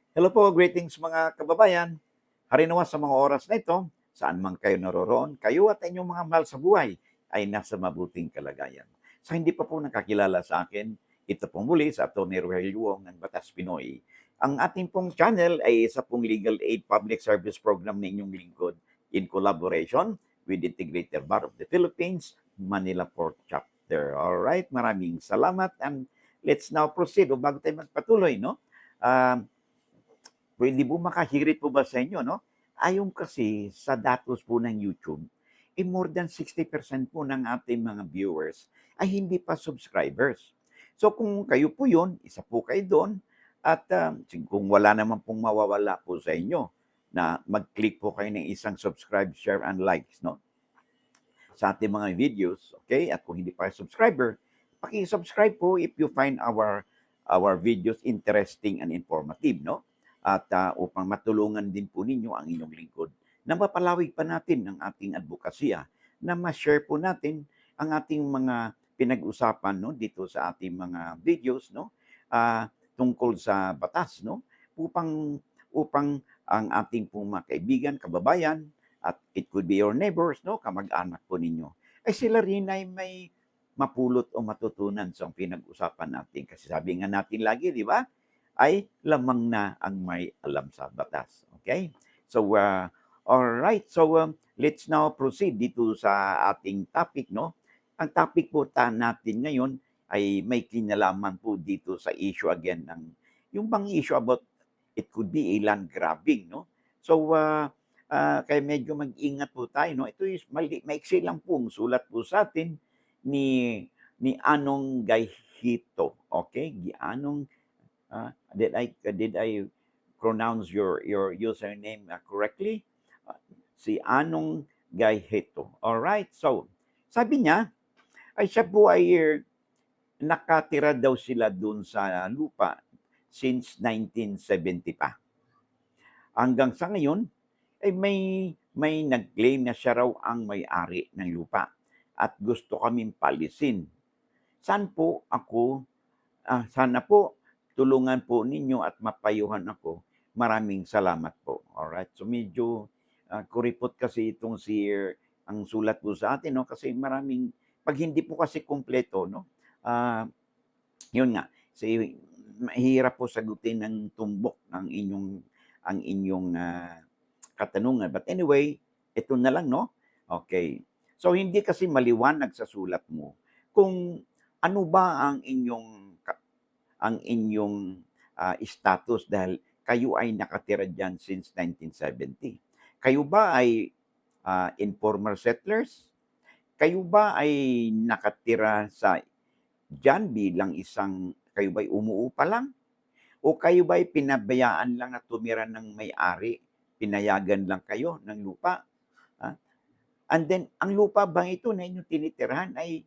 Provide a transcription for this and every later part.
Hello po, greetings mga kababayan. Harinawa sa mga oras na ito, saan man kayo naroroon, kayo at inyong mga mahal sa buhay ay nasa mabuting kalagayan. Sa hindi pa po nakakilala sa akin, ito pong muli sa Atty. Rogelio Wong ng Batas Pinoy. Ang ating pong channel ay isa pong legal aid public service program na inyong lingkod in collaboration with Integrated Bar of the Philippines, Manila Port Chapter. Alright, maraming salamat and let's now proceed. O bago tayo magpatuloy, no? Uh, Pwede po makahirit po ba sa inyo, no? Ayon kasi sa datos po ng YouTube, more than 60% po ng ating mga viewers ay hindi pa subscribers. So kung kayo po yun, isa po kayo doon, at kung wala naman pong mawawala po sa inyo, na mag-click po kayo ng isang subscribe, share, and likes, no? Sa ating mga videos, okay? At kung hindi pa kayo subscriber, paki-subscribe po if you find our videos interesting and informative, no? At upang matulungan din po ninyo ang inyong lingkod na mapalawig pa natin ang ating advokasya, na ma-share po natin ang ating mga pinag-usapan, no, dito sa ating mga videos, no, tungkol sa batas, no, upang ang ating pong mga kaibigan, kababayan, at it could be your neighbors, no, kamag-anak po ninyo, ay sila rin ay may mapulot o matutunan sa pinag-usapan natin. Kasi sabi nga natin lagi, di ba, ay lamang na ang may alam sa batas. Okay? So, all right. So, let's now proceed dito sa ating topic, no? Ang topic po natin ngayon ay may kinalaman po dito sa issue again ng yung bang issue about it could be a land grabbing, no? So, kaya medyo mag-ingat po tayo, no? Ito is maiksi lang pong sulat po sa atin ni Anong Gaihito. Okay? Anong did I pronounce your username correctly? Si Anong Gaihito. All right. So, sabi niya ay siya po ay nakatira daw sila doon sa lupa since 1970 pa. Hanggang sa ngayon ay may nag-claim na siya raw ang may-ari ng lupa at gusto kaming palisin. Sana po tulungan po ninyo at mapayuhan ako. Maraming salamat po. Alright, so medyo kuripot kasi itong ang sulat po sa atin, no? Kasi pag hindi po kasi kumpleto, no? Yun nga, mahirap po sagutin ng tumbok ang inyong katanungan. But anyway, ito na lang, no? Okay. So, hindi kasi maliwanag sa sulat mo kung ano ba ang inyong status dahil kayo ay nakatira dyan since 1970. Kayo ba ay informal settlers? Kayo ba ay nakatira dyan bilang kayo ba ay umuupa lang? O kayo ba ay pinabayaan lang at tumira ng may-ari? Pinayagan lang kayo ng lupa? And then, ang lupa bang ito na inyong tinitirahan ay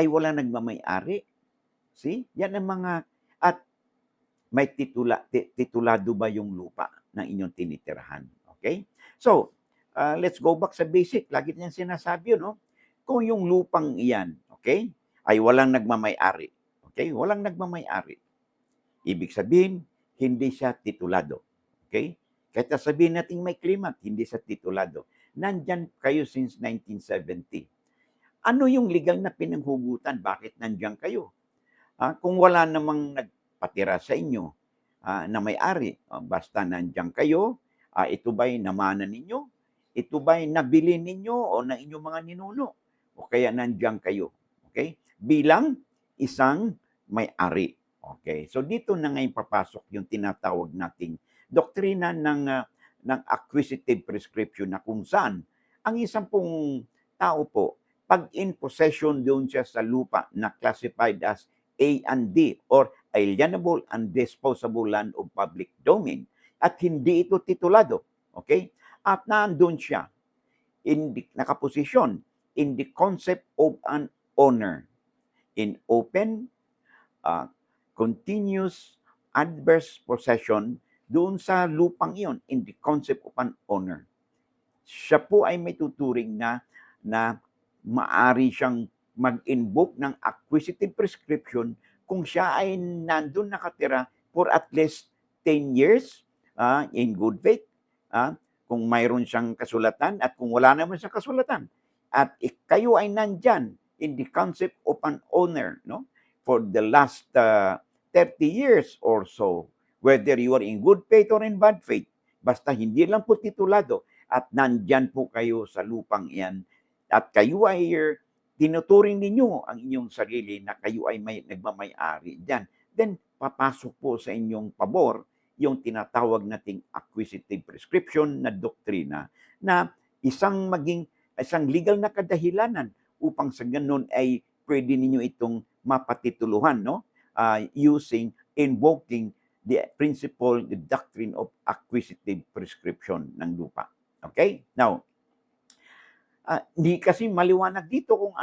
wala nagmamay-ari? See? Yan ang mga, at may titulado ba yung lupa na inyong tinitirahan? Okay? So, let's go back sa basic. Lagi niyan sinasabi, no? Kung yung lupang iyan, okay, ay walang nagmamay-ari. Okay? Walang nagmamay-ari. Ibig sabihin, hindi siya titulado. Okay? Kahit sabihin natin may klimat, hindi siya titulado. Nandyan kayo since 1970. Ano yung legal na pinanghugutan? Bakit nandyan kayo? Kung wala namang nagpatira sa inyo na may-ari, basta nandyan kayo, ito ba'y namanan ninyo? Ito ba'y nabili ninyo o ng inyong mga ninuno? O kaya nandyan kayo? Okay? Bilang isang may-ari. Okay? So dito na ngayon papasok yung tinatawag nating doktrina ng acquisitive prescription na kung saan ang isang pong tao po, pag in possession doon siya sa lupa na classified as A and D or alienable and disposable land of public domain at hindi ito titulado, okay? At nandun siya nakaposisyon in the concept of an owner in open, continuous, adverse possession doon sa lupang iyon in the concept of an owner. Siya po ay may tuturing na maari siyang mag-invoke ng acquisitive prescription kung siya ay nandun nakatira for at least 10 years in good faith, kung mayroon siyang kasulatan at kung wala naman siyang kasulatan. At kayo ay nandyan in the concept of an owner, no? For the last 30 years or so, whether you are in good faith or in bad faith, basta hindi lang po titulado at nandyan po kayo sa lupang iyan at kayo ay tinuturing ninyo ang inyong sarili na kayo ay nagmamay-ari dyan, then papasok po sa inyong pabor yung tinatawag nating acquisitive prescription na doktrina na isang legal na kadahilanan upang sa ganun ay pwede ninyo itong mapatituluhan, no? Invoking the principle, the doctrine of acquisitive prescription ng lupa. Okay? Now, hindi kasi maliwanag dito kung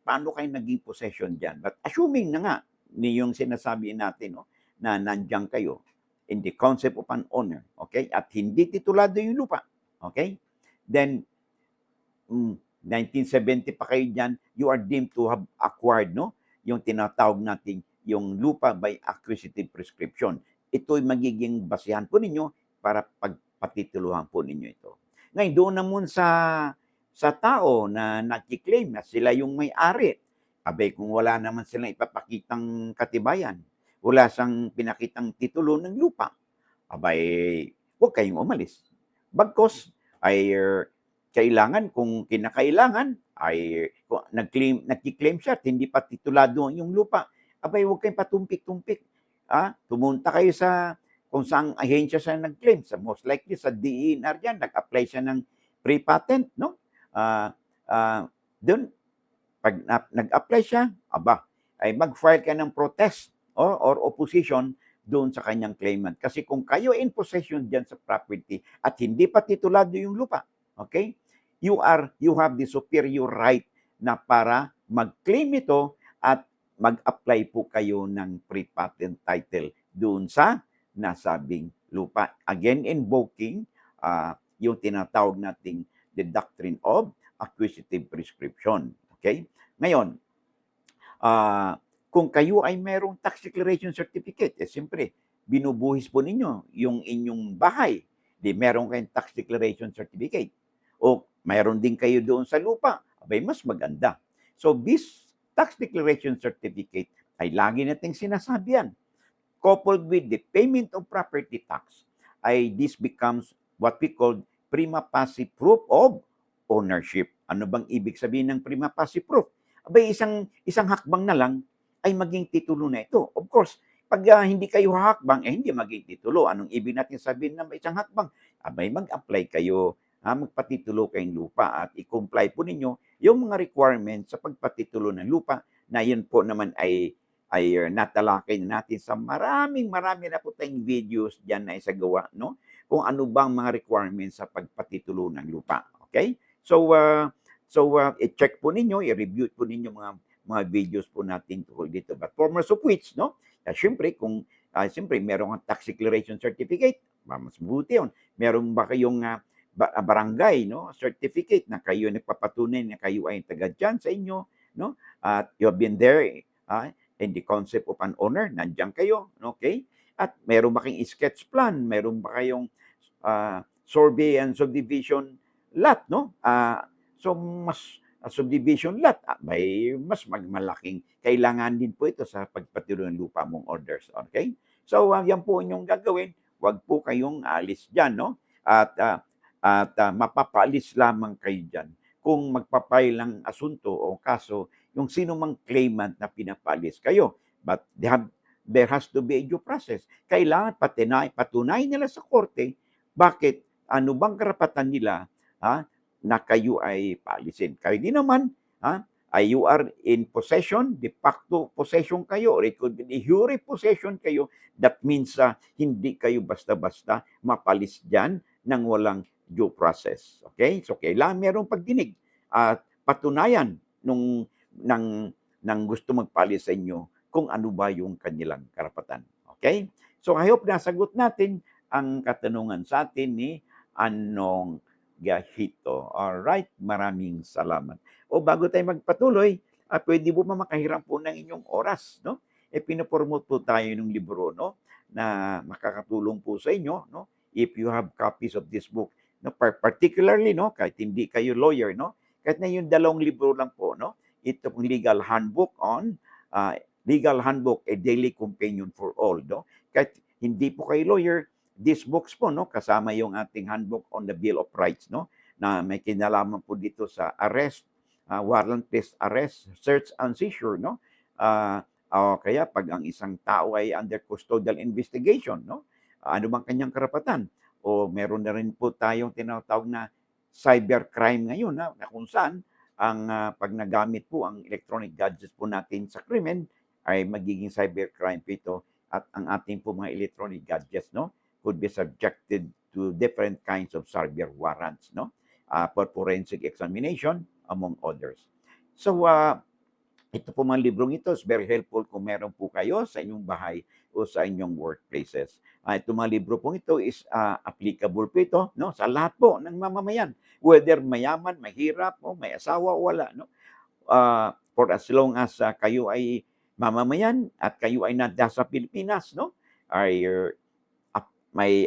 paano kayo naging possession dyan. But assuming na nga, yung sinasabi natin, no, na nandiyan kayo in the concept of an owner, okay? At hindi titulado yung lupa, okay? Then, 1970 pa kayo dyan, you are deemed to have acquired, no? Yung tinatawag natin yung lupa by acquisitive prescription. Ito'y magiging basihan po ninyo para pagpatituluhan po ninyo ito. Ngayon, doon naman sa tao na nag-claim na sila yung may-ari. Abay, kung wala naman silang ipapakitang katibayan, wala sang pinakitang titulo ng lupa, abay, huwag kayong umalis. Bagkos, ay kailangan, kung kinakailangan, ay nag-claim siya at hindi pa titulado yung lupa, abay, huwag kayong patumpik-tumpik. Tumunta kayo sa kung saan ahensya siya nag-claim. Most likely sa DENR yan, nag-apply siya ng pre-patent, no? Doon, pag nag-apply siya, ay mag-file ka ng protest or opposition doon sa kanyang claimant. Kasi kung kayo in possession dyan sa property at hindi pa titulado yung lupa, okay? You have the superior right na para mag-claim ito at mag-apply po kayo ng pre-patent title doon sa nasabing lupa. Again, invoking yung tinatawag nating the doctrine of acquisitive prescription. Okay? Ngayon, kung kayo ay mayroong tax declaration certificate, siyempre, binubuhis po ninyo yung inyong bahay. Meron kayong tax declaration certificate. O mayroon din kayo doon sa lupa. Abay, mas maganda. So, this tax declaration certificate ay lagi nating sinasabi yan. Coupled with the payment of property tax, this becomes what we call prima facie proof of ownership. Ano bang ibig sabihin ng prima facie proof? Abay, isang hakbang na lang ay maging titulo na ito. Of course, pag hindi kayo hakbang, hindi maging titulo. Anong ibig natin sabihin ng isang hakbang? Abay, mag-apply kayo, magpatitulo kayong lupa at i-comply po ninyo yung mga requirements sa pagpatitulo ng lupa na yun po naman ay natalakay na natin sa marami na po tayong videos dyan na isagawa, no? Kung ano bang mga requirements sa pagpatitulo ng lupa. Okay? So, i-check po ninyo, i-review po ninyo mga videos po natin tungkol dito. But formers of which, no? Siyempre, kung meron kang tax declaration certificate, mas mabuti yun. Meron ba kayong barangay, no, certificate na kayo nagpapatunay na kayo ay taga dyan sa inyo, no? At you have been there in the concept of an owner, nandiyan kayo, okay? At meron ba kayong sketch plan? Meron ba kayong survey and subdivision lot, no? So mas subdivision lot, may mas malaking kailangan din po ito sa pagpatiro ng lupa mong orders, okay? So yan po inyong gagawin, wag po kayong alis diyan, no? At mapapaalis lamang kayo diyan kung magpapile ng asunto o kaso yung sino mang claimant na pinapaalis kayo. But there has to be a due process. Kailangan patunay nila sa korte bakit, ano bang karapatan nila na kayo ay paalisin. Kayo din naman, you are in possession, de facto possession kayo, or it could be de jure possession kayo. That means hindi kayo basta-basta mapalis dyan ng walang due process. Okay? So, kailangan merong pagdinig at patunayan ng gusto magpalis sa inyo kung ano ba yung kanilang karapatan. Okay? So, I hope nasagot natin ang katanungan sa atin ni Anong Gahito. Alright, maraming salamat. O bago tayo magpatuloy, pwede po makahiram po ng inyong oras, no? Pinopromote po tayo ng libro, no? na makakatulong po sa inyo, no? If you have copies of this book, no? Particularly, no? Kahit hindi kayo lawyer, no? Kahit na yung 2 libro lang po, no? Ito pong uh, Legal Handbook, a Daily Companion for All, no? Kahit hindi po kayo lawyer, these books po, no? Kasama yung ating handbook on the Bill of Rights, no? Na may kinalaman po dito sa arrest, warrantless arrest, search and seizure, no? Kaya pag ang isang tao ay under custodial investigation, no? Ano bang kanyang karapatan? O meron na rin po tayong tinatawag na cybercrime ngayon, na kung saan ang pag nagamit po ang electronic gadgets po natin sa krimen ay magiging cybercrime po ito, at ang ating po mga electronic gadgets, no, could be subjected to different kinds of cyber warrants, no, for forensic examination, among others. So, ito po mga librong ito is very helpful kung meron po kayo sa inyong bahay o sa inyong workplaces. Itong mga libro po ito is applicable po ito, no, sa lahat po ng mamamayan. Whether mayaman, mahirap, o may asawa o wala. No? For as long as kayo ay mamamayan at kayo ay nasa Pilipinas, no, ay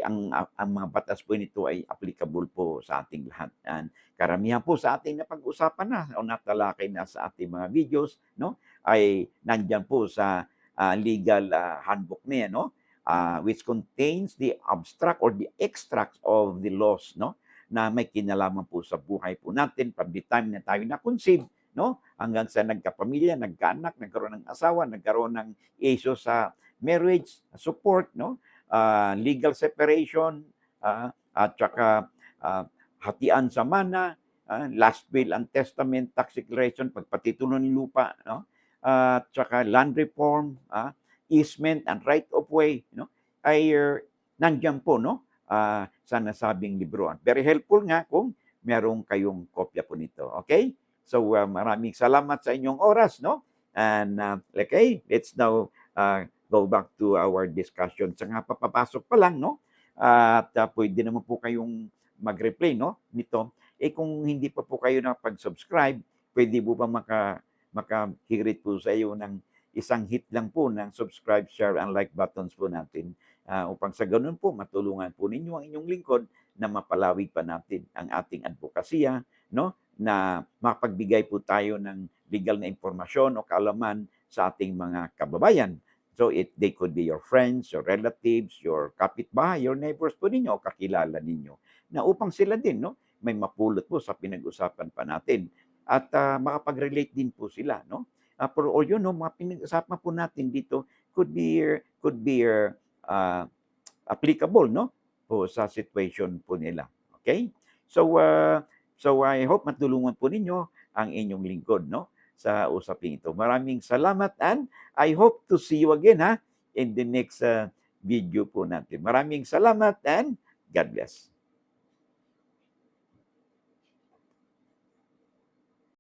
ang mga batas po nito ay applicable po sa ating lahat. And karamihan po sa ating napag-usapan na o natalakay na sa ating mga videos, no, ay nandiyan po sa legal handbook niya, no, which contains the abstract or the extracts of the laws, no, na may kinalaman po sa buhay po natin from the time na tayo na-conceive, no, hanggang sa nagkapamilya, nagkaanak, nagkaroon ng asawa, nagkaroon ng issue sa marriage, support, no, legal separation, at saka hatian sa mana, last will and testament, tax declaration, pagpatitulo ng lupa, no? At saka land reform, easement and right of way, no? Ay nandiyan po, no? Sa nasabing libro. Very helpful nga kung merong kayong kopya po nito. Okay? So maraming salamat sa inyong oras, no? And okay, let's now go back to our discussion. Sa nga papapasok pa lang, no? At pwede naman po kayong mag-replay, no, nito. Kung hindi pa po kayo nakapag-subscribe, pwede po ba makahirit po sa iyo ng isang hit lang po ng subscribe, share, and like buttons po natin, upang sa ganun po matulungan po ninyo ang inyong lingkod na mapalawig pa natin ang ating advokasya, no, na mapagbigay po tayo ng legal na impormasyon o kaalaman sa ating mga kababayan. So they could be your friends, your relatives, your kapitbahay, your neighbors po ninyo o kakilala ninyo, na upang sila din, no, may mapulot po sa pinag-usapan pa natin at makapag-relate din po sila, no. Pero yun, no, mga pinag-usapan po natin dito could be applicable, no, po sa situation po nila. Okay? So I hope matulungan po ninyo ang inyong lingkod, no, sa usaping ito. Maraming salamat and I hope to see you again in the next video po natin. Maraming salamat and God bless.